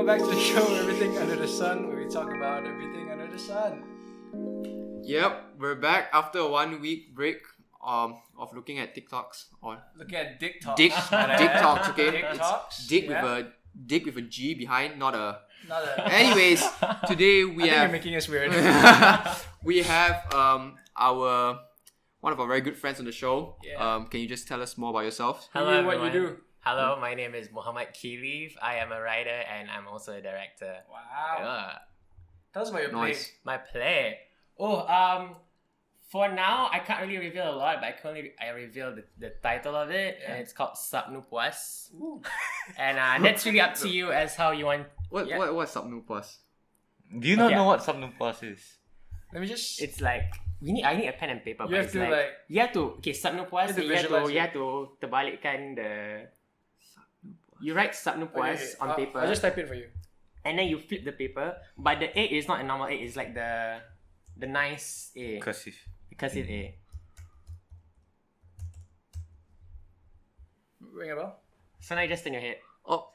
welcome back to the show Everything Under the Sun, where we talk about everything under the sun. Yep, we're back after a 1 week break of looking at TikToks or Looking at Dick Talks. Dick Talks, okay? Dick It's Talks. Dick with a G behind, not a. Not a. Anyways, today I think you're making us weird. we have our one of our very good friends on the show. Yeah. Can you just tell us more about yourself? Hello, what everyone. you do. Hello, my name is Qayleef. I am a writer and I'm also a director. Wow. Tell us about your play. Nice. My play. For now, I can't really reveal a lot, but I reveal the title of it, and it's called Sabnu Puas. And that's really up to you as how you want. What's Sabnu Puas? Do you not know what Subnupas is? Let me just. It's like I need a pen and paper. You but have it's to like, like. you have to Sabnu Puas. You have to You have to terbalikkan the. You write Sabnu Puas Okay, on paper. I'll just type it for you. And then you flip the paper, but the A is not a normal A. It's like the nice A. Cursive. Cursive A. Ring a bell? So now you just turn your head. Oh,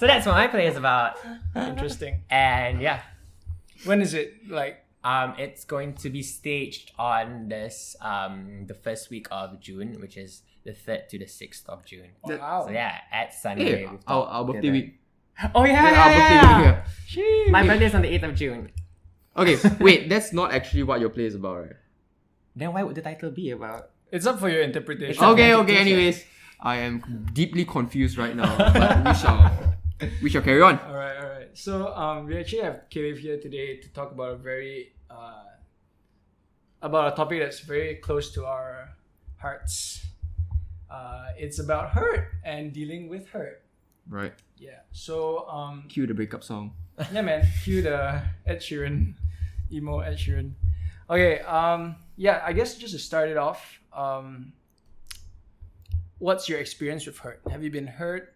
So that's what my play is about. Interesting. And yeah, When is it? Like. it's going to be staged on this the first week of June, which is the 3rd to the 6th of June. Wow. So yeah, at Sunday. hey, our birthday week. Oh yeah, Our birthday week. Yeah. My birthday is on the 8th of June. Okay, wait, that's not actually what your play is about, right? Then why would the title be about? It's up for your interpretation. Okay, anyways. I am deeply confused right now, but we shall carry on. Alright. So we actually have Qayleef here today to talk about about a topic that's very close to our hearts. It's about hurt and dealing with hurt. Right. Yeah. So Cue the breakup song. yeah, man. Cue the Ed Sheeran, emo Ed Sheeran. Okay. Yeah. I guess just to start it off, what's your experience with hurt? Have you been hurt?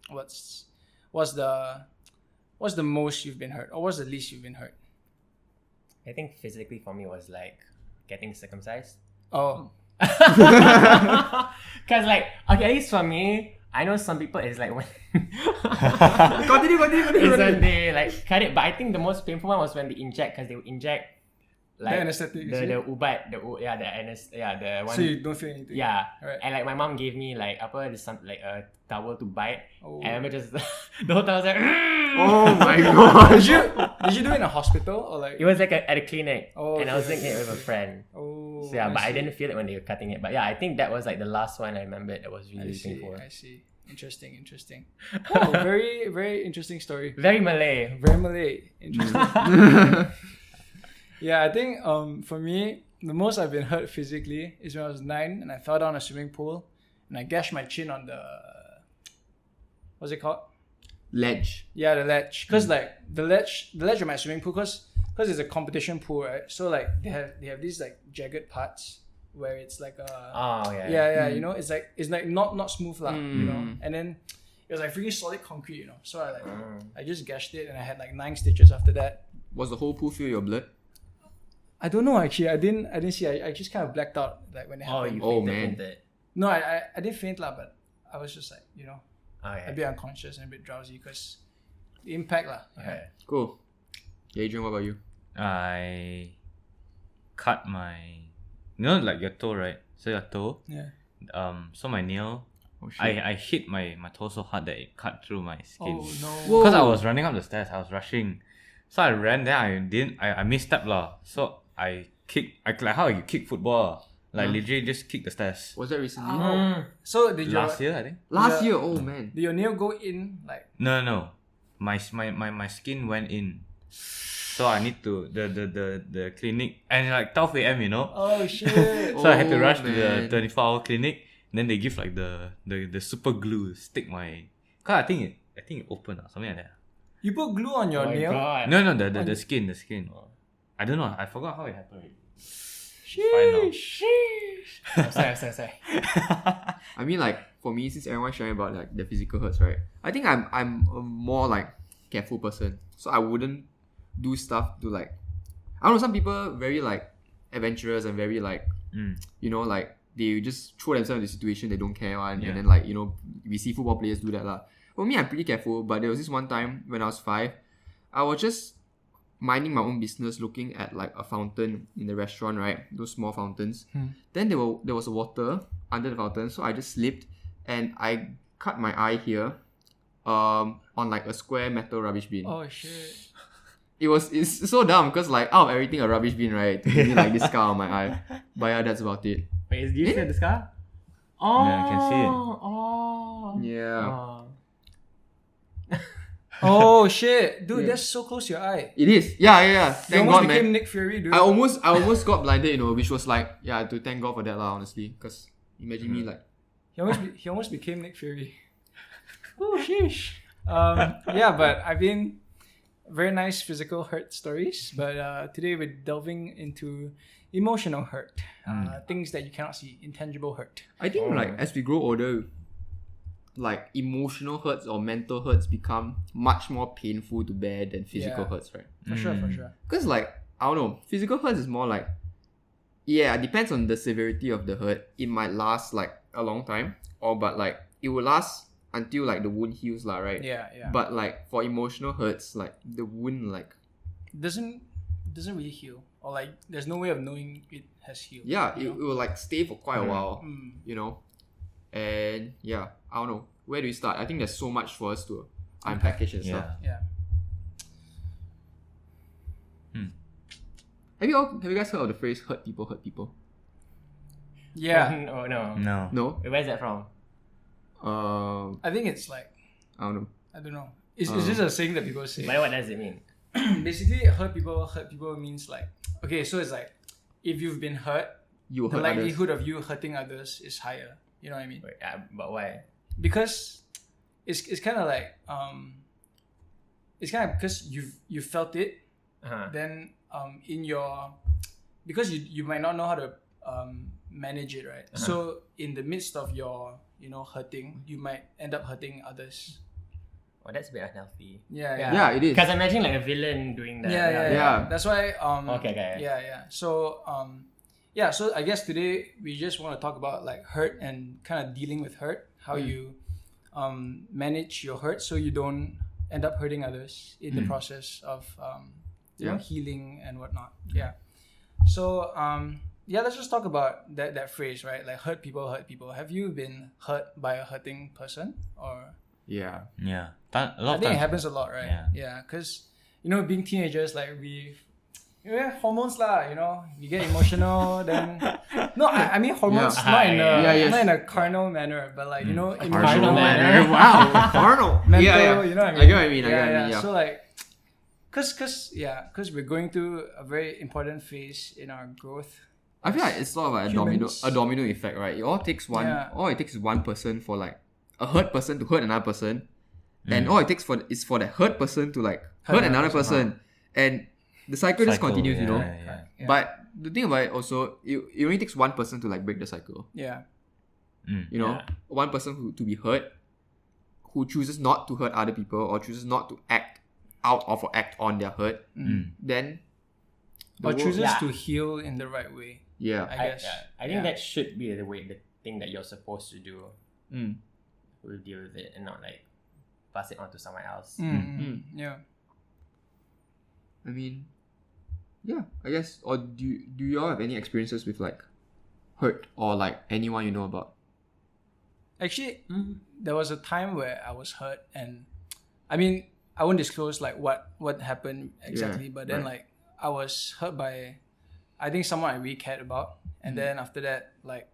What's the most you've been hurt, or what's the least you've been hurt? I think physically for me was like getting circumcised. Oh, Cause like at least for me, I know some people is like when Continue. is when they like cut it, but I think the most painful one was when they inject, cause they would inject like the anesthetic. the ubat, the one. So you don't feel anything. Yeah, Right. and like my mom gave me like like a towel to bite, Oh. and I remember just the whole time I was like, Oh my gosh. Did you do it in a hospital or like? it was like at a clinic, Oh, and I was okay. doing it with a friend. Oh. So yeah, but I see. didn't feel it when they were cutting it. But yeah, I think that was like the last one I remembered that was really painful. I see. Interesting. Oh, very, very interesting story. Very Malay. Very Malay. Interesting. Yeah, I think for me, the most I've been hurt physically is when I was 9 and I fell down a swimming pool and I gashed my chin on the what's it called? Ledge. Yeah, the ledge. Cause like the ledge of my swimming pool, cause it's a competition pool, right? So like they have these like jagged parts where it's like a Oh yeah. yeah, you know, it's like not smooth lah, you know. And then it was like freaking solid concrete, you know. So I just gashed it and I had like 9 stitches after that. Was the whole pool feel your blood? I don't know actually. I didn't see. I just kind of blacked out like when it Oh, happened. you Oh, fainted. man. No, I didn't faint lah, but I was just like, you know, Oh a yeah. bit unconscious and a bit drowsy because the impact lah. Okay. Cool. Yeah, Adrian, what about you? I cut my, like your toe, right? So your toe. Yeah. So my nail. Oh shit. I hit my toe so hard that it cut through my skin. Oh no. Whoa. Because I was running up the stairs, I was rushing. So I ran, then I misstepped lah. So I kicked, like how you kick football, like literally just kick the stairs. Was that recently? Oh. So did your Last year, I think. Last Yeah. year? Oh man. did your nail go in like? No. My skin went in. So I need to the clinic and like 12 a.m. you know. Oh shit. So I had to Oh, rush to man. the 24-hour clinic. And then they give like the super glue stick my. Cause I think it opened or something like that. You put glue on your Oh my nail? god. No, the skin. I don't know. I forgot how it happened. Sheesh. I'm sorry. I mean, like for me, since everyone's sharing about like the physical hurts, right? I think I'm a more like careful person, so I wouldn't do stuff to like. I don't know. Some people very like adventurous and very like you know like they just throw themselves in the situation they don't care on, Yeah. and then like, you know, we see football players do that lah. For me, I'm pretty careful, but there was this one time when I was 5, I was just minding my own business, looking at like a fountain in the restaurant, right? Those small fountains. Then there was water under the fountain, so I just slipped and I cut my eye here, on like a square metal rubbish bin. Oh shit. It's so dumb because like out of everything a rubbish bin, right? To give me like this scar on my eye. But yeah, that's about it. Wait, do you see the scar? Oh, Yeah, I can see it. Oh. Yeah. Oh. Oh shit, dude, Yeah. that's so close to your eye. It is. Yeah. You Thank almost God, became man. Nick Fury, dude. I almost got blinded, you know, which was like, yeah, to thank God for that lah, honestly. Because imagine me like, He almost became Nick Fury. Oh sheesh. Yeah, but I've been very nice physical hurt stories. But today we're delving into emotional hurt, things that you cannot see, intangible hurt. I think like as we grow older, like emotional hurts or mental hurts become much more painful to bear than physical Yeah. hurts, right? For sure. Because like, I don't know, physical hurts is more like, yeah, it depends on the severity of the hurt. It might last like a long time, but like it will last until like the wound heals lah, right? Yeah. But like for emotional hurts, like the wound like, doesn't really heal, or like there's no way of knowing it has healed. yeah, you it know? will like stay for quite a while, Mm. you know? And yeah, I don't know. Where do we start? I think there's so much for us to unpackage and stuff. Yeah. Yeah. Have you guys heard of the phrase hurt people? Yeah. Oh no. No. No? Wait, where's that from? I think it's like, I don't know. I don't know. It's just a saying that people say. But what does it mean? Basically, hurt people means like, okay, so it's like, if you've been hurt, You the hurt others. likelihood of you hurting others is higher. You know what I mean? Wait, but why? Because it's kind of like it's kind of because you felt it, Uh-huh. then in your, because you might not know how to manage it, right? So in the midst of your hurting, you might end up hurting others. Oh, that's a bit unhealthy. Yeah, it is. Because imagine like a villain doing that. Yeah. That's why Okay. Yeah. So so I guess today we just want to talk about like hurt and kind of dealing with hurt, how you manage your hurt so you don't end up hurting others in the process of healing and whatnot. Yeah. So let's just talk about that phrase, right? Like hurt people. Have you been hurt by a hurting person? Or Yeah. Yeah. A lot I of think it times. happens a lot, right? Yeah, because being teenagers, like we have hormones lah. We get emotional. Then no, I mean hormones not in yes. a carnal manner, but like emotional Carnal manner. Wow, carnal. mental. Yeah. You know what I mean? I get what you mean. Yeah. So like, cause we're going through a very important phase in our growth. I feel like it's sort of like Humans. a domino effect, right? It all takes one. Yeah. All it takes is one person for like a hurt person to hurt another person, and all it takes is for that hurt person to like hurt another person, and the cycle just continues, you know. Yeah. Yeah. But the thing about it also, it only takes one person to like break the cycle. Yeah. You know, one person who to be hurt, who chooses not to hurt other people or chooses not to act out of or act on their hurt, then the Or world- chooses Yeah. to heal in the right way. yeah. I guess. I think that should be the thing that you're supposed to do. We'll deal with it and not like pass it on to someone else. Yeah. I mean, yeah, I guess. Or do you all have any experiences with like hurt or like anyone you know about? Actually, there was a time where I was hurt, and I mean, I won't disclose like what happened exactly, but then like I was hurt by, I think, someone I really cared about, and then after that, like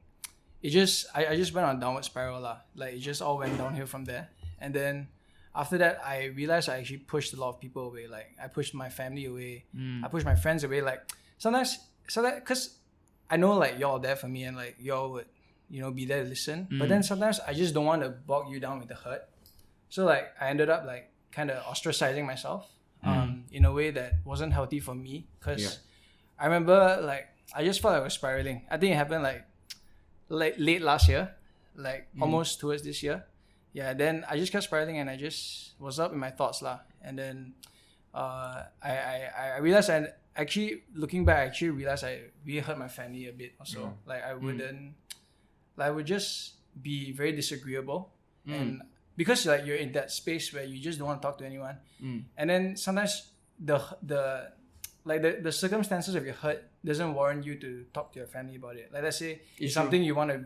I just went on a downward spiral lah. Like it just all went downhill from there, and then after that, I realized I actually pushed a lot of people away. Like I pushed my family away, I pushed my friends away. Like sometimes, because I know like y'all are there for me, and like y'all would be there to listen. But then sometimes I just don't want to bog you down with the hurt. So like I ended up like kind of ostracizing myself in a way that wasn't healthy for me. Because I remember like I just felt like I was spiraling. I think it happened like late last year, like almost towards this year. Yeah, then I just kept spiraling and I just was up in my thoughts lah. And then I realized, and actually looking back, I actually realized I really hurt my family a bit also. Like I wouldn't, I would just be very disagreeable, and because like you're in that space where you just don't want to talk to anyone, and then sometimes the circumstances of your hurt doesn't warrant you to talk to your family about it. Like let's say it's something you want to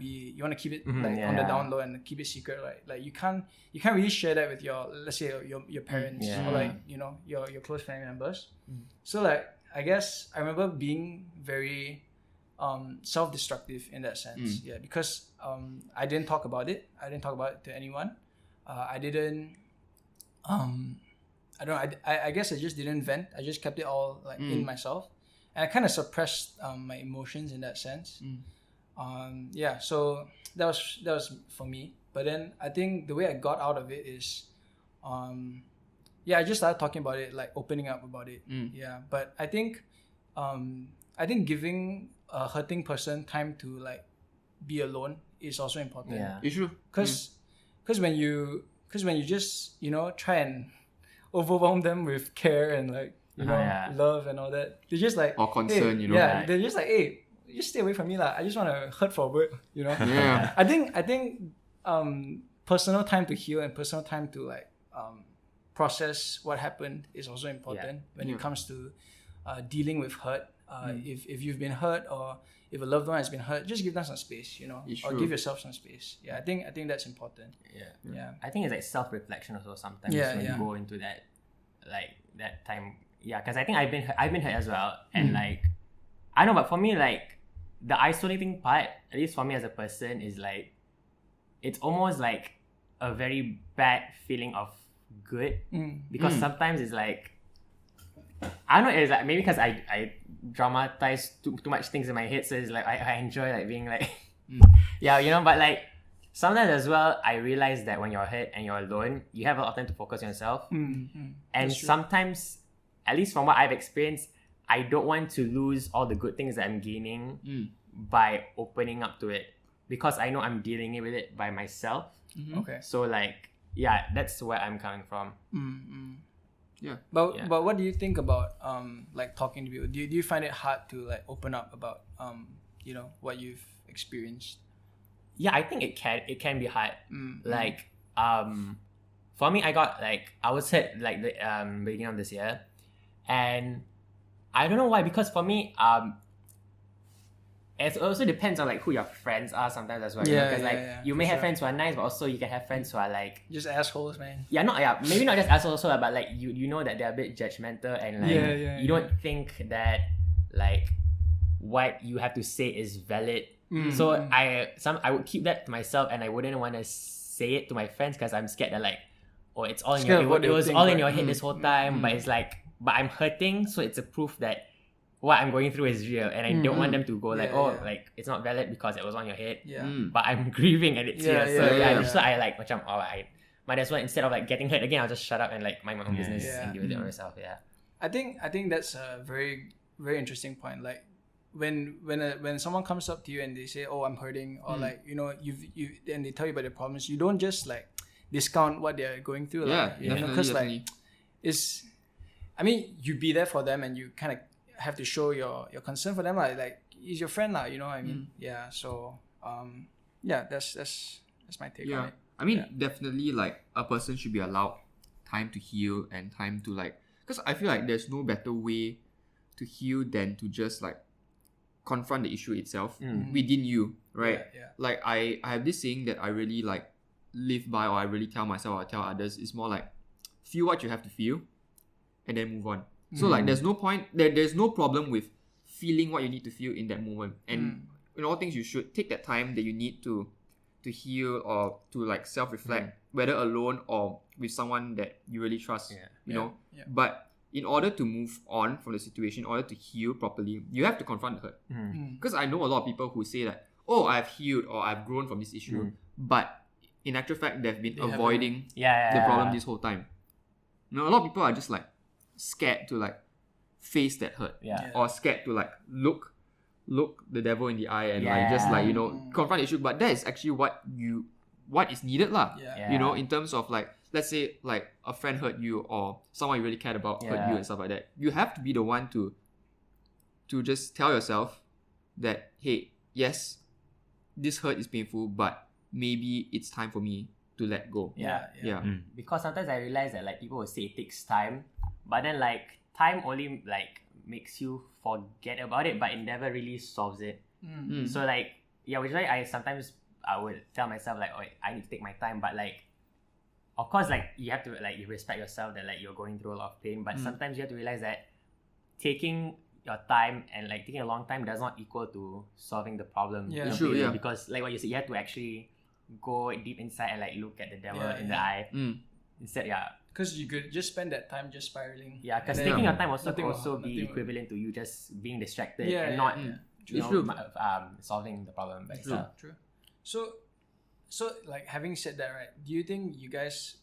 keep it on the down low and keep it secret, right? Like you can't really share that with your, let's say, your parents or like your close family members. So like I guess I remember being very self-destructive in that sense. Because I didn't talk about it. I didn't talk about it to anyone. I didn't I don't know. I guess I just didn't vent. I just kept it all like in myself, and I kind of suppressed my emotions in that sense. So that was for me. But then I think the way I got out of it is, I just started talking about it, like opening up about it. But I think giving a hurting person time to like be alone is also important. It's true. Because when you just try and overwhelm them with care and like love and all that, they're just like, or concern, hey, they're just like, hey, just stay away from me lah. I just want to hurt for a bit, I think personal time to heal and personal time to like process what happened is also important when it comes to dealing with hurt. If you've been hurt or if a loved one has been hurt, just give them some space, or give yourself some space. I think that's important. I think it's like self-reflection also sometimes when you go into that that time. Because I think I've been hurt as well, and like I know, but for me, like the isolating part, at least for me as a person, is like it's almost like a very bad feeling of good, because sometimes it's like, I don't know, it's like maybe because I dramatize too much things in my head, so it's like I enjoy like being like but like sometimes as well I realize that when you're hurt and you're alone, you have a lot of time to focus on yourself, and sometimes, at least from what I've experienced, I don't want to lose all the good things that I'm gaining by opening up to it, because I know I'm dealing with it by myself. Okay. So like that's where I'm coming from. But what do you think about like talking to people? Do you find it hard to like open up about what you've experienced? I think it can be hard. Like for me, I was hurt like the beginning of this year, and I don't know why, because for me it also depends on like who your friends are sometimes as well. Because you may have friends who are nice, but also you can have friends who are like just assholes, man. Maybe not just assholes also, but like you know that they're a bit judgmental, and like you don't think that like what you have to say is valid. So I would keep that to myself, and I wouldn't want to say it to my friends because I'm scared that like, it's all in it was all in your head this whole time, but it's like, but I'm hurting, so it's a proof that what I'm going through is real, and I don't want them to go like, like it's not valid because it was on your head. But I'm grieving and it's here. So I like macam I might as well, instead of like getting hurt again, I'll just shut up and like mind my own business and deal with it myself. I think that's a very, very interesting point. Like when someone comes up to you and they say, "Oh, I'm hurting," or like and they tell you about their problems, you don't just like discount what they're going through. Because like you be there for them, and you kind of have to show your concern for them. Like he's your friend, you know what I mean? So that's my take on it. I mean, definitely like a person should be allowed time to heal and time to like, because I feel like there's no better way to heal than to just like confront the issue itself within you, right? Like I have this saying that I really like live by, or I really tell myself or tell others. It's more like, feel what you have to feel and then move on. So like there's no point, there's no problem with feeling what you need to feel in that moment, and in all things you should take that time that you need to heal or to like self-reflect, whether alone or with someone that you really trust, you know. But in order to move on from the situation, in order to heal properly, you have to confront the hurt. Because I know a lot of people who say that, oh, I've healed or I've grown from this issue, but in actual fact they've been avoiding the problem this whole time. You know, a lot of people are just like scared to like face that hurt, or scared to like look the devil in the eye and like just like confront the issue. But that is actually what is needed lah. You know, in terms of like, let's say like a friend hurt you or someone you really cared about hurt you and stuff like that. You have to be the one to just tell yourself that, hey, yes, this hurt is painful, but maybe it's time for me to let go. Yeah. Mm. Because sometimes I realize that like people will say it takes time, but then like time only like makes you forget about it, but it never really solves it. So like which is why I would tell myself like, oh, I need to take my time, but like of course like you have to like you respect yourself that like you're going through a lot of pain, but sometimes you have to realize that taking your time and like taking a long time does not equal to solving the problem. True, yeah. Because like what you said, you have to actually go deep inside and like look at the devil in the eye. Instead, Because you could just spend that time just spiraling. Yeah, because And then taking your time also could nothing will- be nothing will- equivalent to you just being distracted Yeah, and yeah, not yeah. you know, True. solving the problem by itself. True. So like having said that, right? Do you think you guys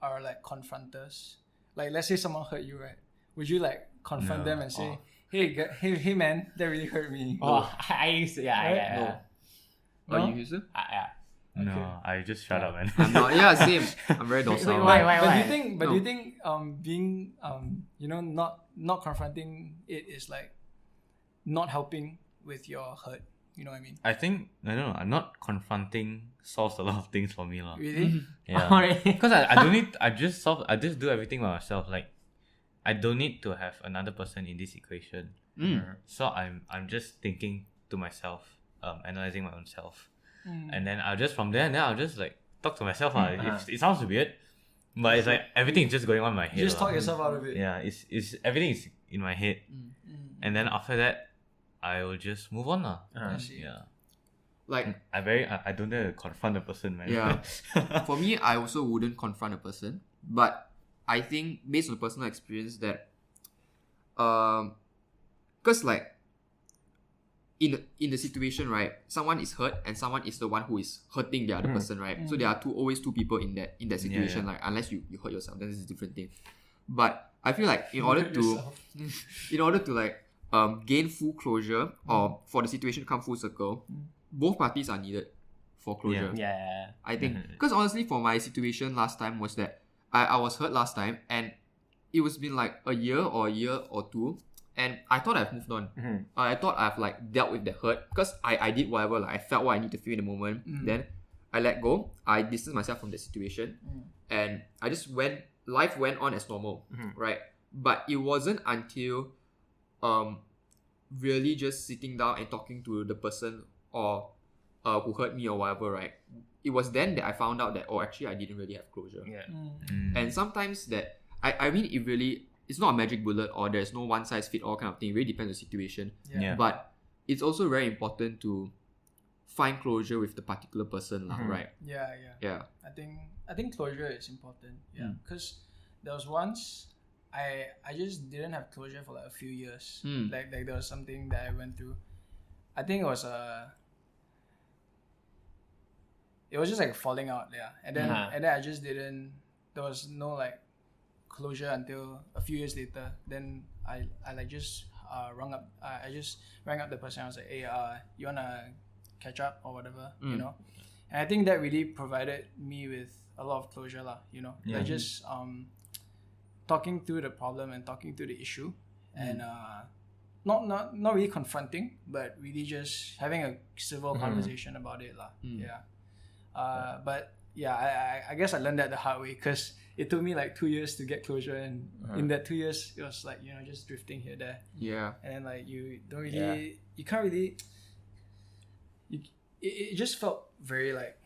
are like confronters? Like, let's say someone hurt you, right? Would you like confront No. them and say, "Hey, man, that really hurt me"? Oh, I used to, Right? yeah. Oh, No? you used to? Yeah. No, I just shut up, man. I'm not. Yeah, same. I'm very docile. Why? But do you think? But do No. you think being not confronting it is like not helping with your hurt? You know what I mean? I think I'm not confronting solves a lot of things for me, lah. Really? Yeah. Already. Because I don't need. I just do everything by myself. Like, I don't need to have another person in this equation. So I'm just thinking to myself, analyzing my own self, and then I'll just from there and then I'll just like talk to myself. It sounds weird, but it's like everything is just going on in my head. You just lah. talk yourself out of it. Yeah, it's everything is in my head, and then after that, I will just move on lah. I see. Yeah, Like, I don't dare to confront the person, man. yeah. For me, I also wouldn't confront a person, but I think based on personal experience that, because like in the situation, right, someone is hurt and someone is the one who is hurting the other person, right? So there are always two people in that situation. Yeah. Like, unless you hurt yourself, then it's a different thing. But I feel like in order Hurt to yourself. like gain full closure or for the situation to come full circle, both parties are needed for closure. Yeah. I think because honestly, for my situation last time was that I was hurt last time and it was been like a year or two, and I thought I've moved on. I thought I've like dealt with the hurt because I did whatever, like I felt what I need to feel in the moment. Then I let go. I distanced myself from the situation, and I just life went on as normal, right? But it wasn't until really just sitting down and talking to the person or who hurt me or whatever, right? It was then that I found out that, actually I didn't really have closure. Yeah. And sometimes that, I mean, it's not a magic bullet or there's no one size fit all kind of thing. It really depends on the situation. Yeah. But it's also very important to find closure with the particular person, right? Yeah. Yeah. I think closure is important. Yeah, because there was once I just didn't have closure for like a few years. Like there was something that I went through. I think it was just like falling out, and then I just didn't. There was no like closure until a few years later. Then I like just rang up. I just rang up the person. I was like, hey, you wanna catch up or whatever, you know? And I think that really provided me with a lot of closure, lah. You know, like just talking through the problem and talking through the issue, and not really confronting, but really just having a civil conversation about it, lah. But yeah, I guess I learned that the hard way because it took me like 2 years to get closure, and in that 2 years it was like, you know, just drifting here there, and then like you don't really, you can't really, it just felt very like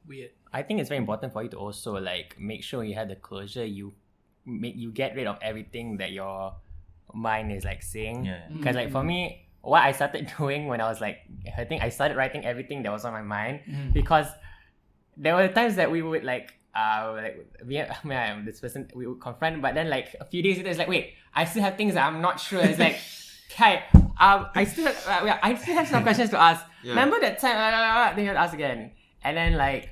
weird. I think it's very important for you to also like make sure you have the closure. You get rid of everything that your mind is like saying. Because like for me, what I started doing when I was like hurting, I started writing everything that was on my mind, because there were times that we would like this person we would confront, but then like a few days later it's like, wait, I still have things that I'm not sure. It's like, okay, I still have some questions to ask. Remember that time? Then you have to ask again, and then like,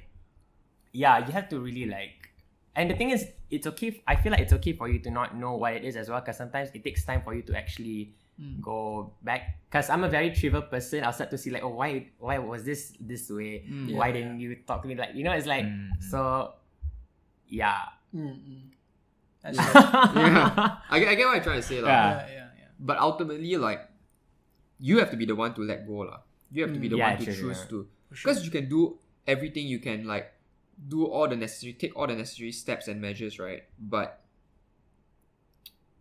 yeah, you have to really like. And the thing is, it's okay. I feel like it's okay for you to not know what it is as well, because sometimes it takes time for you to actually go back. Because I'm a very trivial person. I'll start to see like, oh, why was this way? Why didn't you talk to me? Like, you know, it's like, so, yeah. That's Yeah. I get what you're trying to say, lah. Yeah. yeah. But ultimately, like, you have to be the one to let go, lah. You have to be the Yeah, one to true, choose yeah. to. For sure. Because you can do everything, you can like take all the necessary steps and measures, right? But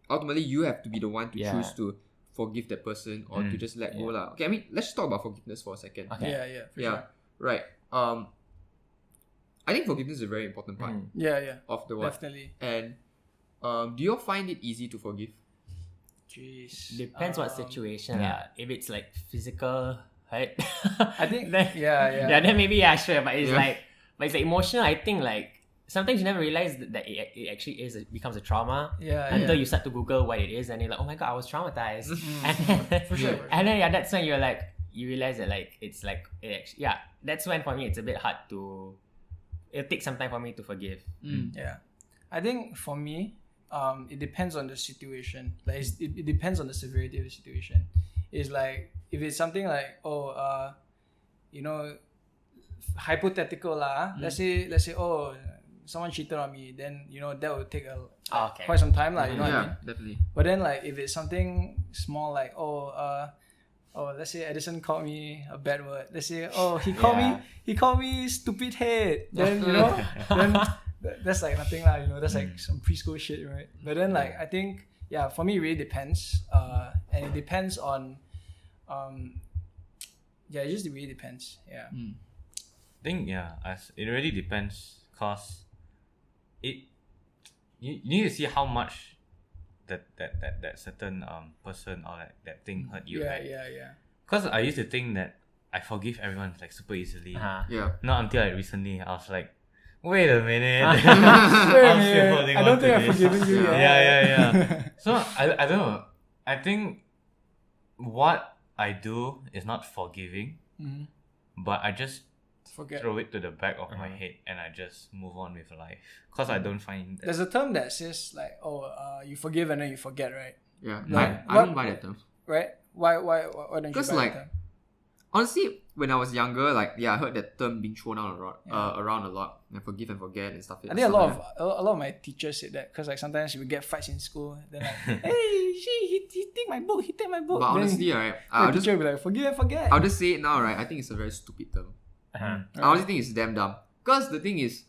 ultimately, you have to be the one to Yeah. choose to forgive that person or to just let go lah. Okay, I mean, let's talk about forgiveness for a second. Okay. Yeah, for Yeah, sure. right. I think forgiveness is a very important part Yeah, of the work. definitely. And do you all find it easy to forgive? Jeez. Depends what situation. yeah. If it's like physical hurt, I think. then, Yeah. then maybe sure. But it's Yeah. like, but it's like emotional. I think like sometimes you never realize that it actually becomes a trauma Yeah. until you start to Google what it is, and you're like, oh my god, I was traumatized. And then, For sure. And then that's when you realize that like it's like it actually, that's when for me it's a bit hard to. It'll take some time for me to forgive. Yeah, I think for me, it depends on the situation. Like it depends on the severity of the situation. It's like if it's something like hypothetical lah. Let's say someone cheated on me, then that would take quite some time lah. You know what I mean? Definitely. But then like if it's something small like let's say Edison called me a bad word. Let's say he called me stupid head. Then then that's like nothing lah. That's like some preschool shit, right? But then like I think for me it really depends. And it depends on it just really depends. Yeah. I think it really depends because you need to see how much that certain person or that thing hurt you. Yeah. Because I used to think that I forgive everyone like super easily. Yeah. Not until like recently I was like, wait a minute. Wait a I'm still minute. holding I on don't to think I've this. forgiven you yet. Yeah. So I don't know. I think what I do is not forgiving, but I just Forget. throw it to the back of my head and I just move on with life. Because I don't find that. There's a term that says like, you forgive and then you forget, right? Yeah. Like, I don't buy that term. Right? Why don't you Because buy like, that term? honestly, when I was younger, like I heard that term being thrown out around a lot. And forgive and forget and stuff. I think a lot of my teachers said that because like sometimes we get fights in school. Then like, hey, he take my book. He take my book. But then honestly, right, the teacher will be like, forgive and forget. I'll just say it now, right. I think it's a very stupid term. I honestly think it's damn dumb. Because the thing is,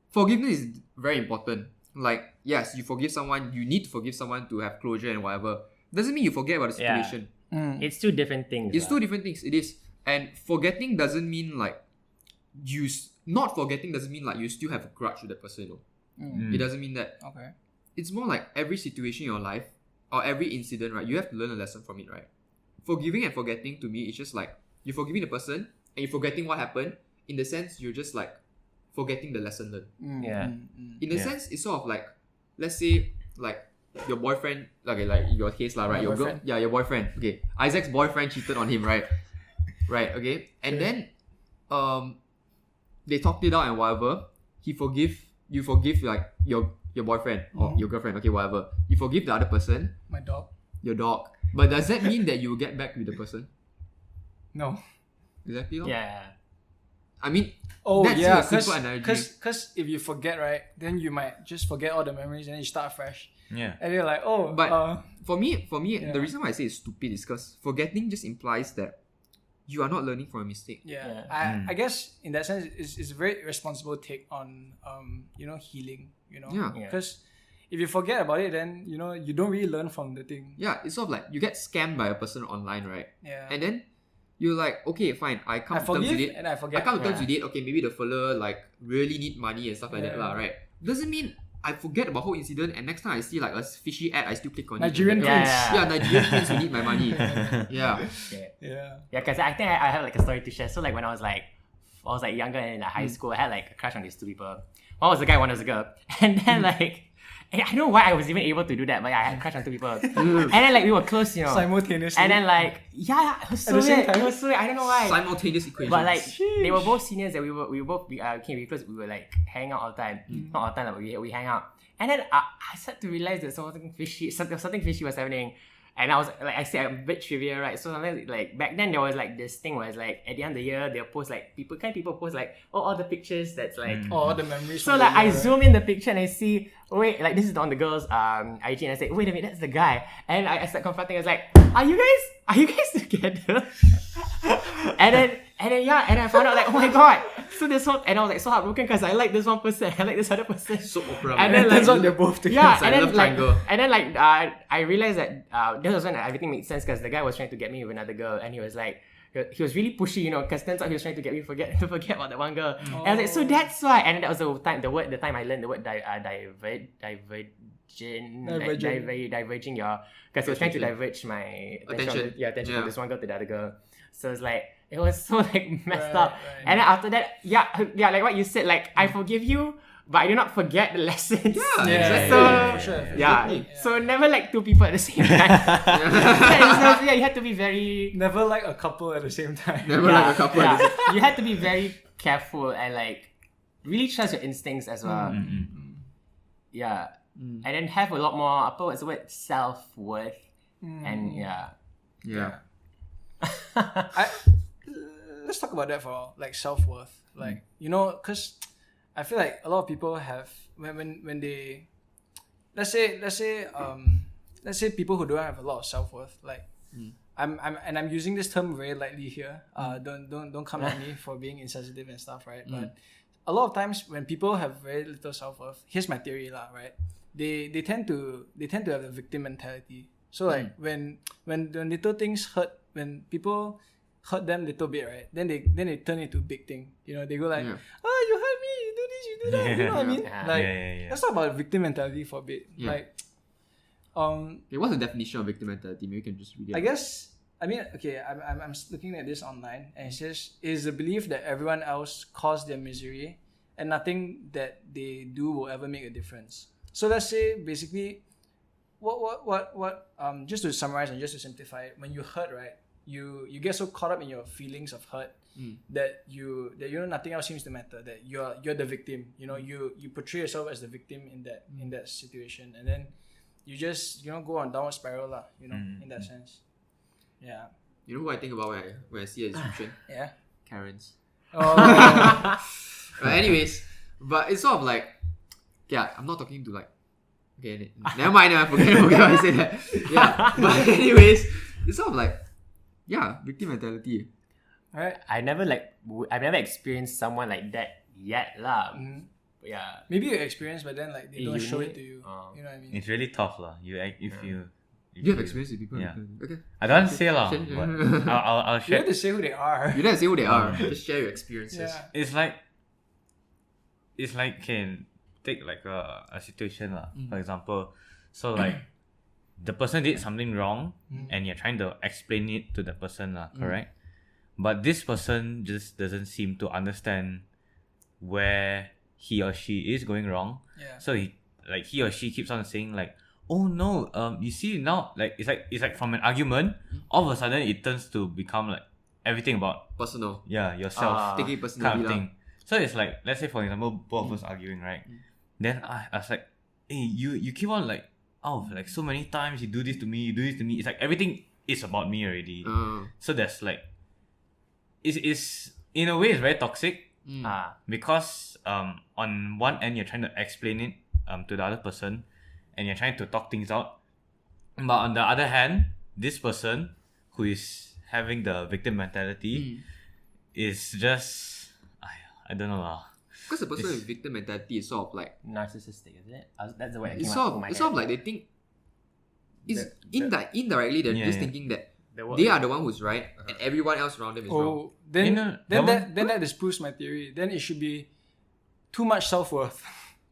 forgiveness is very important. Like, yes, you forgive someone, you need to forgive someone to have closure and whatever. Doesn't mean you forget about the situation. It's two different things. It's two different things. It is. And forgetting doesn't mean like not forgetting doesn't mean like you still have a grudge with that person. It doesn't mean that. Okay. It's more like every situation in your life or every incident, right? You have to learn a lesson from it, right? Forgiving and forgetting to me is just like you're forgiving the person and you're forgetting what happened. In the sense, you're just like forgetting the lesson learned. In the sense, it's sort of like, let's say, like your boyfriend, like your case lah, right? Your boyfriend. Okay, Isaac's boyfriend cheated on him, right? Right. Okay, and then, they talked it out and whatever. You forgive like your boyfriend or your girlfriend. Okay, whatever. You forgive the other person. My dog. Your dog. But does that mean that you will get back with the person? No. Exactly. No? Yeah. I mean, Oh that's yeah, a simple analogy. because if you forget, right, then you might just forget all the memories and then you start fresh. Yeah. And you're like, oh, But for me, yeah. the reason why I say it's stupid is because forgetting just implies that you are not learning from a mistake. yeah. Yeah. I guess in that sense, it's a very responsible take on healing. Yeah. Because if you forget about it, then you don't really learn from the thing. Yeah, it's sort of like you get scammed by a person online, right? Yeah. And then you're like, okay, fine, I come I to terms forgive with it. and I forget. I come to terms with it. Okay, maybe the fella like really need money and stuff like that, lah, right? Doesn't mean I forget about whole incident and next time I see like a fishy ad, I still click on Nigerian it. prince. Yeah, Nigerian prince who need my money. Yeah. Yeah. Yeah, because I think I have like a story to share. So like when I was like younger in like high school, I had like a crush on these two people. One was a guy, one was a girl. And then like I don't know why I was even able to do that, but I had a crush on two people. And then like we were close, Simultaneously. And then like it was so At the same weird. time? It was so weird. I don't know why. Simultaneous equations. But like they were both seniors and we came really close. We were like hanging out all the time. Not all the time, but we hang out. And then I started to realize that something fishy was happening. And I was like, I said a bit trivia, right? So like back then there was like this thing where it's like at the end of the year they'll post like people post like all the pictures that's like all the memories. So like I zoom in the picture and I see like this is on the girl's IG and I say wait a minute, that's the guy. And I start confronting. I was like, are you guys together? and then I found out like, oh my god. So this one, and I was like so heartbroken because I like this one person, I like this other person. Soap opera. And then turns out they're both together. Yeah, It's like and then I realized that this was when everything made sense because the guy was trying to get me with another girl, and he was like, he was really pushy, because turns out he was trying to get me to forget about that one girl. And I was like, so that's why. And then that was the time I learned the word diverging your, because he was trying to diverge my attention from this one girl to the other girl. So it's like it was so like messed up. Right. And then after that, like what you said, like I forgive you, but I do not forget the lessons. For sure. So never like two people at the same time. You had to be very never like a couple at the same time. Like a couple. You had to be very careful and like really trust your instincts as well. Yeah. And then have a lot more self-worth. And let's talk about that for like self-worth. Like, because I feel like a lot of people have when they let's say people who don't have a lot of self-worth, like I'm using this term very lightly here. Don't come at me for being insensitive and stuff, right? But a lot of times when people have very little self-worth, here's my theory right? They tend to have the victim mentality. So like when little things hurt, when people hurt them a little bit, right? Then they turn into a big thing. They go like, oh, you hurt me, you do this, you do that. You know what I mean? Let's talk about victim mentality for a bit. Like, what's the definition of victim mentality? Maybe you can just read it. I guess. I mean, okay. I'm looking at this online, and it says is the belief that everyone else caused their misery, and nothing that they do will ever make a difference. So let's say basically, what just to summarize and just to simplify it, when you hurt, right? You get so caught up in your feelings of hurt that you nothing else seems to matter. That you're the victim. You portray yourself as the victim in that situation, and then you just go on downward spiral lah. In that sense. Yeah. You know who I think about when I see a description? Yeah. Karens. Oh. Anyways, but it's sort of like, I'm not talking to like. Okay, never mind. I forget what I said that. Yeah, but anyways, it's sort of like. Yeah, victim mentality. Right. I've never experienced someone like that yet lah. Yeah. Maybe you experience, but then like they don't show it to you. You know what I mean? It's really tough lah. You have experience with people. Yeah. Okay. I don't want to say lah, but I'll share. You have to say who they are. You don't have to say who they are. Just share your experiences. Yeah. It's like can take like a situation lah. For example, so like. The person did something wrong and you're trying to explain it to the person, correct? But this person just doesn't seem to understand where he or she is going wrong. Yeah. So he or she keeps on saying like, oh no, you see now, like it's like from an argument, all of a sudden it turns to become like everything about personal. Yeah, yourself. Taking it personally. Kind of thing. So it's like, let's say for example, both of us arguing, right? Then I was like, hey, you keep on like, like so many times you do this to me. It's like everything is about me already. So there's like, it's in a way it's very toxic. Because on one end you're trying to explain it to the other person, and you're trying to talk things out. But on the other hand, this person who is having the victim mentality is just I don't know lah. Because the person with victim mentality is sort of like narcissistic, is it? That's the way it's sort of like they think indirectly they're just thinking that they are the one who's right and everyone else around them is wrong. Then that disproves my theory. Then it should be too much self-worth.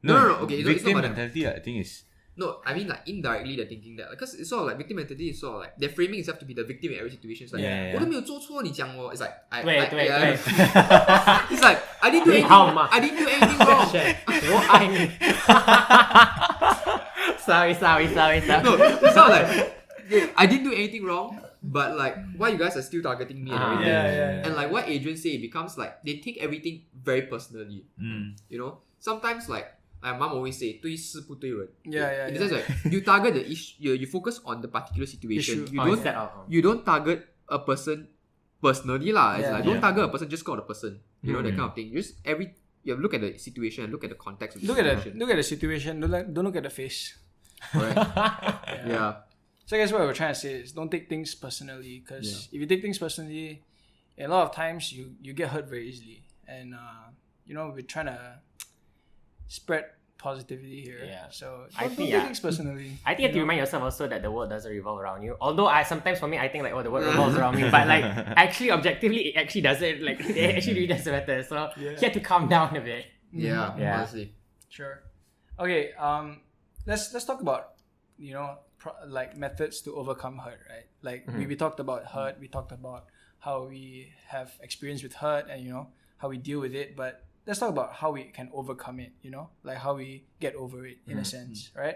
No. Okay, victim it's not mentality I think is. No, I mean like indirectly they're thinking that because it's sort of like victim mentality is sort of like they're framing itself to be the victim in every situation. It's like 我都没有做错你讲我 It's like It's like I didn't do anything wrong. 我爱你 Sorry. No, it's not like I didn't do anything wrong, but like why you guys are still targeting me and everything. And like what agents say, it becomes like they take everything very personally. Sometimes like like mom always say 对事不对人. Yeah. In the sense that you target the issue, you focus on the particular situation. Issue. You don't target a person personally lah. It's like don't target a person, just call the person. You know, that kind of thing. Just you look at the situation and look at the context of the situation. Look at the situation. Don't look at the face. Correct. Yeah. So I guess what we're trying to say is don't take things personally, because if you take things personally, a lot of times you get hurt very easily. And we're trying to spread positivity here. Yeah. So don't take things personally. I think you have to remind yourself also that the world doesn't revolve around you. Although sometimes for me I think like the world revolves around me, but like actually objectively it actually doesn't. Like it actually really doesn't matter. So you have to calm down a bit. Yeah. Honestly. Sure. Okay. Let's talk about like methods to overcome hurt, right? Like we talked about hurt. We talked about how we have experience with hurt and how we deal with it, but let's talk about how we can overcome it, like how we get over it in a sense, right?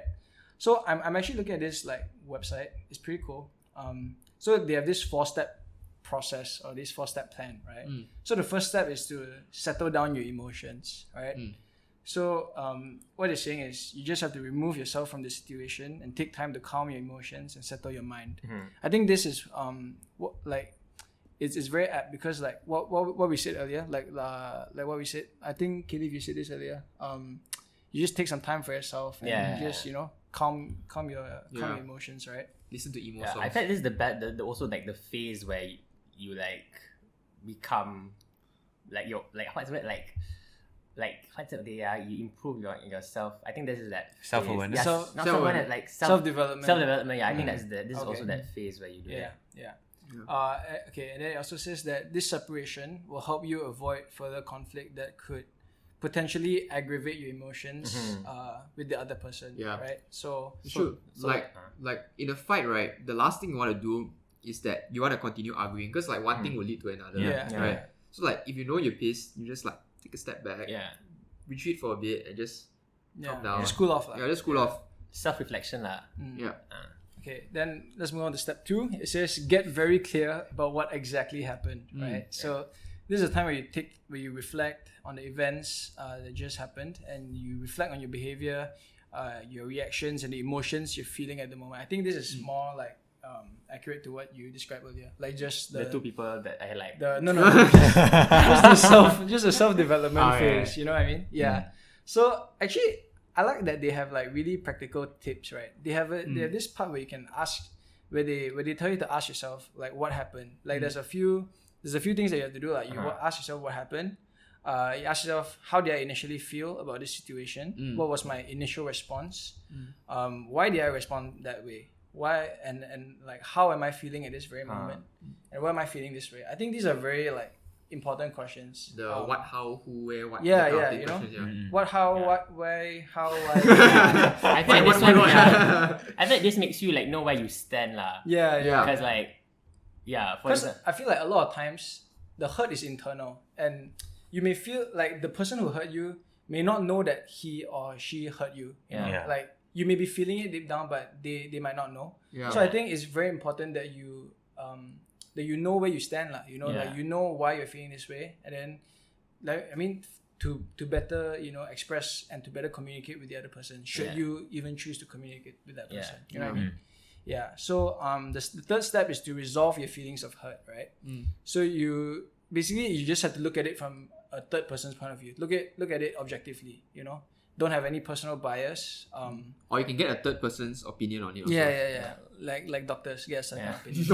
So I'm actually looking at this like website. It's pretty cool. So they have this 4-step process or this 4-step plan, right? So the first step is to settle down your emotions, right? So what they're saying is you just have to remove yourself from the situation and take time to calm your emotions and settle your mind. I think this is it's very apt, because like what we said earlier, like what we said, I think Qayleef, you said this earlier. You just take some time for yourself and just calm your emotions, right? Listen to emo songs. I felt this is the also like the phase where you like become like your what's it you improve yourself. I think this is that self-awareness. Self-awareness, like self-development. Self-development. Yeah, I think this is also that phase where you do that. Yeah. Okay, and then it also says that this separation will help you avoid further conflict that could potentially aggravate your emotions with the other person. Yeah. Right. So like in a fight, right? The last thing you want to do is that you want to continue arguing, because like one thing will lead to another. Right. So like if you know you're pissed, you just like take a step back. Retreat for a bit and just calm down. Just cool off. Just cool off. Self-reflection lah. Okay, then let's move on to step 2. It says get very clear about what exactly happened, right? So this is a time where you reflect on the events that just happened, and you reflect on your behavior, your reactions, and the emotions you're feeling at the moment. I think this is more like accurate to what you described earlier, like just the 2 people that I like. just the self-development phase. You know what I mean? Yeah. So actually, I like that they have like really practical tips, right? They have this part where you can ask, where they tell you to ask yourself like what happened. Like there's a few things that you have to do. Like you ask yourself what happened. You ask yourself, how did I initially feel about this situation? What was my initial response? Why did I respond that way? Why and like how am I feeling at this very moment? And why am I feeling this way? I think these are very like important questions. The what, how, who, where, what. What, how, what, why, how, why. I think this one. I think this makes you like know where you stand lah. Because I feel like a lot of times the hurt is internal, and you may feel like the person who hurt you may not know that he or she hurt you. Like you may be feeling it deep down, but they might not know. So I think it's very important that you know where you stand, like like you know why you're feeling this way, and then to better express and to better communicate with the other person, should you even choose to communicate with that person. You know what I mean? So the third step is to resolve your feelings of hurt, right? So you just have to look at it from a third person's point of view. Look at it objectively. Don't have any personal bias. Or you can get a third person's opinion on it also. Yeah. Like doctors get a certain opinion.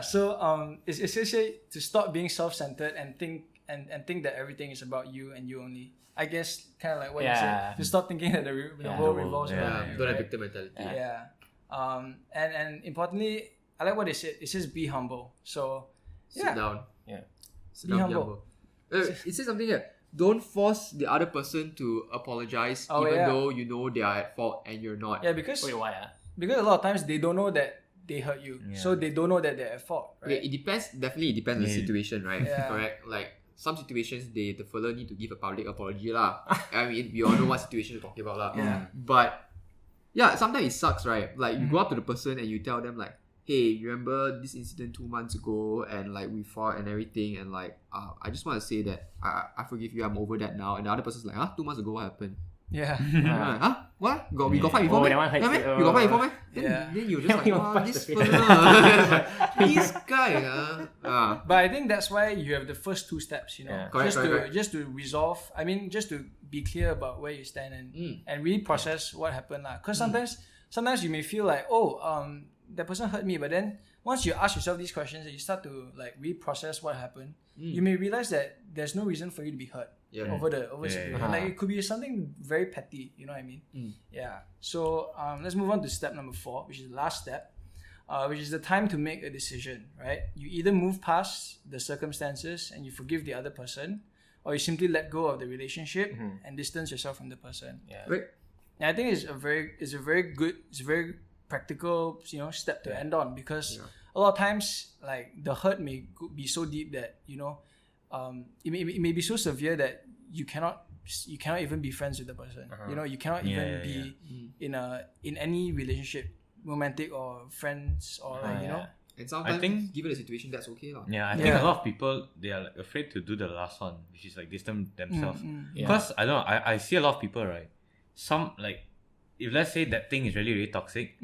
So it's essentially to stop being self-centered and think that everything is about you and you only. I guess kind of like what you said. To stop thinking that the world revolves around you. Don't have victim mentality. And importantly, I like what they said. It says be humble. So sit down. Sit down, be humble. It says something here. Don't force the other person to apologize even though you know they are at fault and you're not. Yeah, because why? Because a lot of times they don't know that they hurt you, so they don't know that they're at fault. Right? Okay, it depends. Definitely, it depends on the situation, right? Correct. Like some situations, the fella need to give a public apology lah. I mean, we all know what situation you're talking about lah. But sometimes it sucks, right? Like you go up to the person and you tell them like, hey, remember this incident 2 months ago, and like we fought and everything, and like I just want to say that I forgive you, I'm over that now. And the other person's like, 2 months ago what happened? Yeah. What? We got fight before, Oh, man? that one hurts Yeah, man? you. We got fight before, man? Yeah. Then you just like, You punch this the person, this guy, But I think that's why you have the first 2 steps, you know, Yeah. Correct. just to resolve. I mean, just to be clear about where you stand and really process what happened, lah. Because sometimes you may feel like, that person hurt me, but then once you ask yourself these questions and you start to like reprocess what happened, you may realize that there's no reason for you to be hurt over situation. yeah. Like it could be something very petty, you know what I mean? Yeah. So let's move on to step number 4, which is the last step, which is the time to make a decision, right? You either move past the circumstances and you forgive the other person, or you simply let go of the relationship and distance yourself from the person. Yeah. Right. And I think it's a very practical, step to end on, because a lot of times, like, the hurt may be so deep that, it may be so severe that you cannot even be friends with the person. You cannot even be in any relationship, romantic or friends or And sometimes, I think- given the situation, that's okay, lah. Yeah, I think a lot of people, they are like afraid to do the last one, which is like distance themselves. Because I don't know, I see a lot of people, right? Some like, if let's say that thing is really toxic,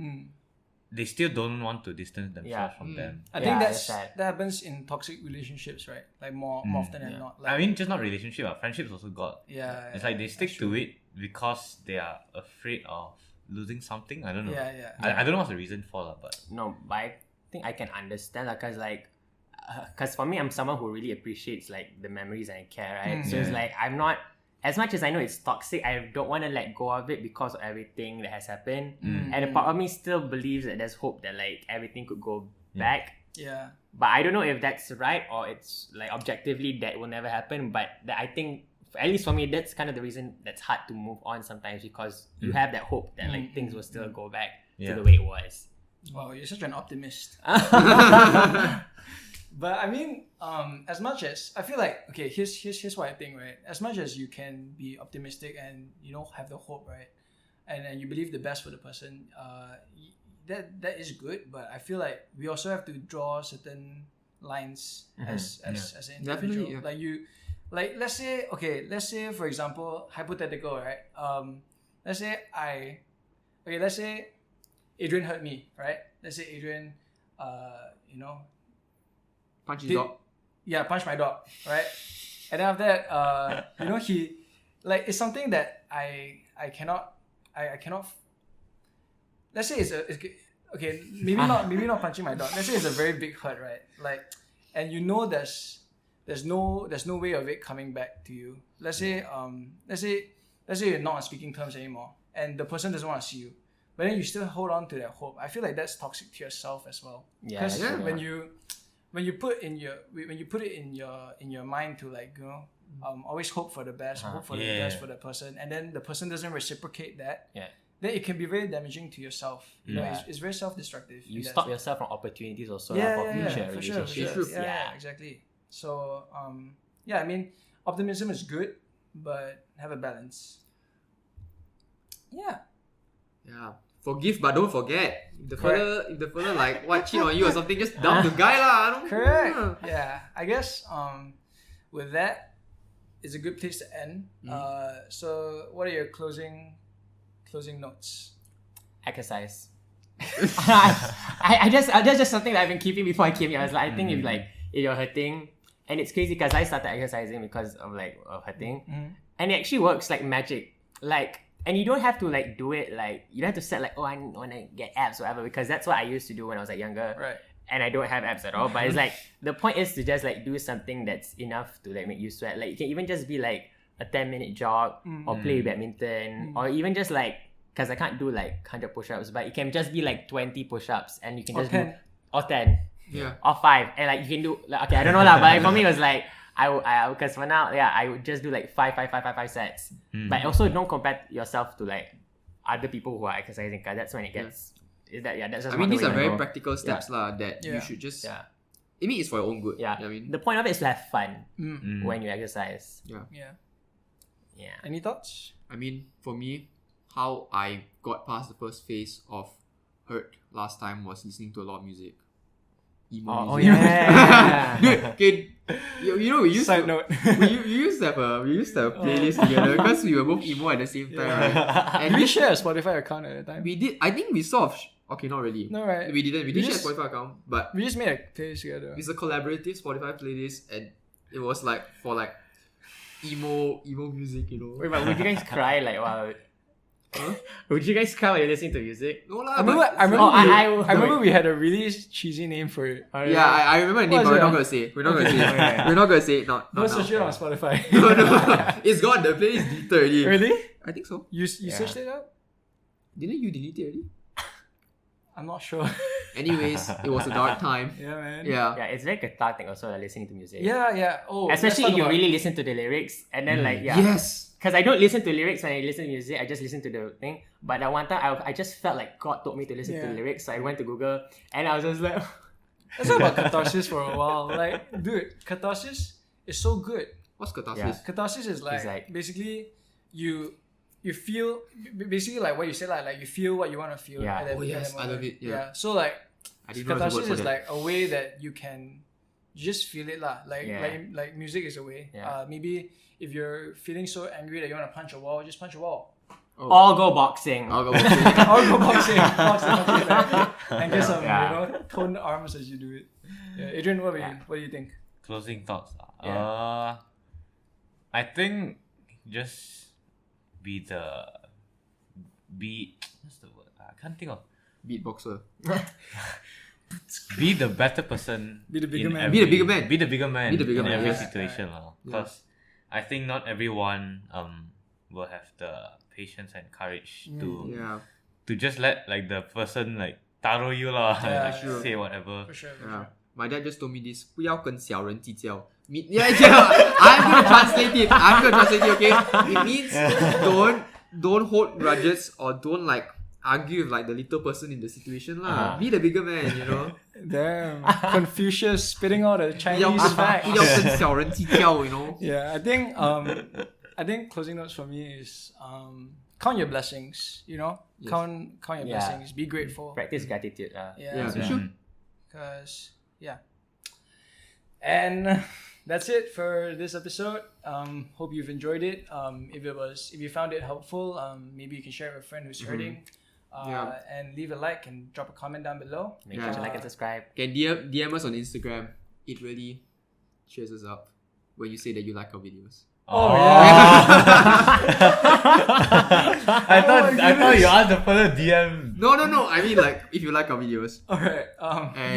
they still don't want to distance themselves from them. I think that's sad. that happens in toxic relationships, right? Like more often than not. Like, I mean, just not relationship, friendships also got. yeah, It's like they stick to it because they are afraid of losing something. I don't know. Yeah. I don't know what's the reason for that, but No, but I think I can understand because for me, I'm someone who really appreciates like the memories and I care, right? So it's like I'm not, as much as I know it's toxic, I don't want to let go of it because of everything that has happened. And a part of me still believes that there's hope that like everything could go back. yeah. But I don't know if that's right or it's like objectively that will never happen. But I think, at least for me, that's kind of the reason that's hard to move on sometimes, because you have that hope that like things will still go back to the way it was. Wow, you're such an optimist. But I mean, as much as I feel like, okay, here's what I think, right? As much as you can be optimistic and have the hope, right, and you believe the best for the person, that is good. But I feel like we also have to draw certain lines as an individual. Definitely, yeah. Like like let's say for example, hypothetical, right? Let's say Adrian hurt me, right? Let's say Adrian, Punch his dog. Yeah, punch my dog, right? And then after that, he, like, it's something that I cannot. Let's say it's okay. Maybe not punching my dog. Let's say it's a very big hurt, right? Like, and there's no way of it coming back to you. Let's say you're not on speaking terms anymore, and the person doesn't want to see you, but then you still hold on to that hope. I feel like that's toxic to yourself as well. Yeah, Because that's true, when you put it in your mind to like always hope for the best, hope for the best for the person, and then the person doesn't reciprocate that. Yeah. Then it can be very damaging to yourself. It's very self-destructive. You in that stop sense. yourself from opportunities also Yeah, for future for sure, relationships. for sure. Yeah, exactly. So I mean, optimism is good, but have a balance. Yeah. Yeah. Forgive but don't forget. If the fella like cheat on you or something, just dump the guy lah. I don't Correct. know. Yeah. I guess with that, it's a good place to end. So what are your closing notes? Exercise. I that's just something that I've been keeping before I came here. I was like, I think if you're hurting, and it's crazy because I started exercising because of hurting, and it actually works like magic. Like, and you don't have to like do it like, you don't have to set like, I want to get abs or whatever, because that's what I used to do when I was like younger. Right. And I don't have abs at all. But it's like, the point is to just like do something that's enough to like make you sweat. Like, you can even just be like a 10-minute jog or play badminton or even just like, because I can't do like 100 push-ups, but it can just be like 20 push-ups and you can just 10. do, or 10. Yeah. Or 5. And like you can do, like, okay, I don't know lah, but like, for me it was like, because for now, I would just do like 5 sets. But also don't compare yourself to like other people who are exercising, because that's when it gets, that's just I mean, not the these way are to very go. practical steps lah that you Yeah. should just. Yeah. I mean, it's for your own good. Yeah. You know what I mean, The point of it is to have fun Mm. when you exercise. Yeah. Yeah. Any thoughts? I mean, for me, how I got past the first phase of hurt last time was listening to a lot of music. Emo Oh music. yeah. Dude, okay, you know we used Side to, note. we used to have a playlist together because we were both emo at the same time, right? And Did we share a Spotify account at the time? we did. I think we sort of. Okay, not really. No, right? We didn't. We didn't share just- a Spotify account, but We just made a playlist together. it's a collaborative Spotify playlist, and it was like for like emo music, you know. Wait, but would you guys cry like wow? Huh? Would you guys cry when you're listening to music? No lah. I remember. but- I remember. Oh, we, I- I remember we had a really cheesy name for it. Yeah, I remember the name, What but is we're it, not gonna say it. We're not gonna say it. Okay. We're not gonna say it. Not Go now. search it on Spotify. No. It's gone. The playlist deleted already. Really? I think so. You Yeah. searched it up? Didn't you delete it already? I'm not sure. Anyways, it was a dark time. Yeah, man. Yeah. Yeah, it's very cathartic also like, listening to music. Yeah. Oh, let's Especially talk if you about- really listen to the lyrics and then like yeah. Yes. Because I don't listen to lyrics when I listen to music, I just listen to the thing. But that one time, I just felt like God told me to listen to Yeah. the lyrics, so I went to Google and I was just like, Let's talk about catharsis for a while. Like, dude, catharsis is so good. What's catharsis? Yeah. Catharsis is like, It's like- basically you feel basically like what you said, like you feel what you want to feel. Yeah. At that, Oh, at yes, that I love moment. it, yeah. So like I didn't know there was a word catharsis for is that. like a way that you can just feel it lah. Like Yeah. like music is a way. Yeah. Maybe if you're feeling so angry that you want to punch a wall, just punch a wall. all go boxing. I'll go. Or go boxing, and get some Yeah. toned arms as you do it. Yeah. Adrian, what do you think? Closing thoughts. Yeah. I think just be what's the word? I can't think of. Beatboxer. Be the better person. Be the bigger in man. every- Be the bigger man. Be the bigger man. Be the bigger in man, every yeah. situation, because I think not everyone will have the patience and courage to Yeah. just let like the person like taro you lah, Yeah, like, sure. say whatever. For sure. Yeah. My dad just told me this. 不要跟小人计较. Yeah. I'm gonna translate it. Okay. It means don't hold grudges or don't like argue with like the little person in the situation lah. Be the bigger man, you know. Damn. Confucius spitting out a 不 Chinese fact. 要跟小人计较, you know. Yeah, I think closing notes for me is count your blessings, you know? Yes. Count your Yeah. blessings. Be grateful. Practice gratitude. Yeah, Yeah. for sure. Cause and that's it for this episode. Hope you've enjoyed it. If you found it helpful, maybe you can share it with a friend who's hurting. And leave a like and drop a comment down below. Make sure to like and subscribe. Can DM us on Instagram. It really cheers us up when you say that you like our videos. Oh, yeah. I thought you asked the further DM. No. I mean like if you like our videos. All right. And-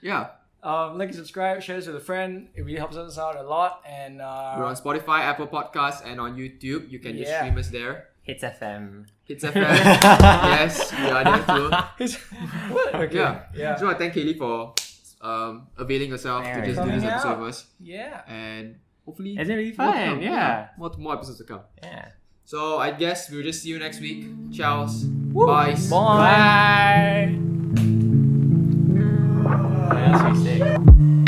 Yeah. Like and subscribe, share this with a friend. It really helps us out a lot. And We're on Spotify, Apple Podcasts, and on YouTube. You can just Yeah. stream us there. Hits FM. Hits FM. Yes, we are there too. what? Okay. Yeah. So I thank Qayleef for availing herself to just do this Coming episode out. with us. Yeah. And hopefully Isn't it really more to fun? come. Yeah. More episodes to come. Yeah. So I guess we'll just see you next week. Ciao. Bye. Bye. What else we say?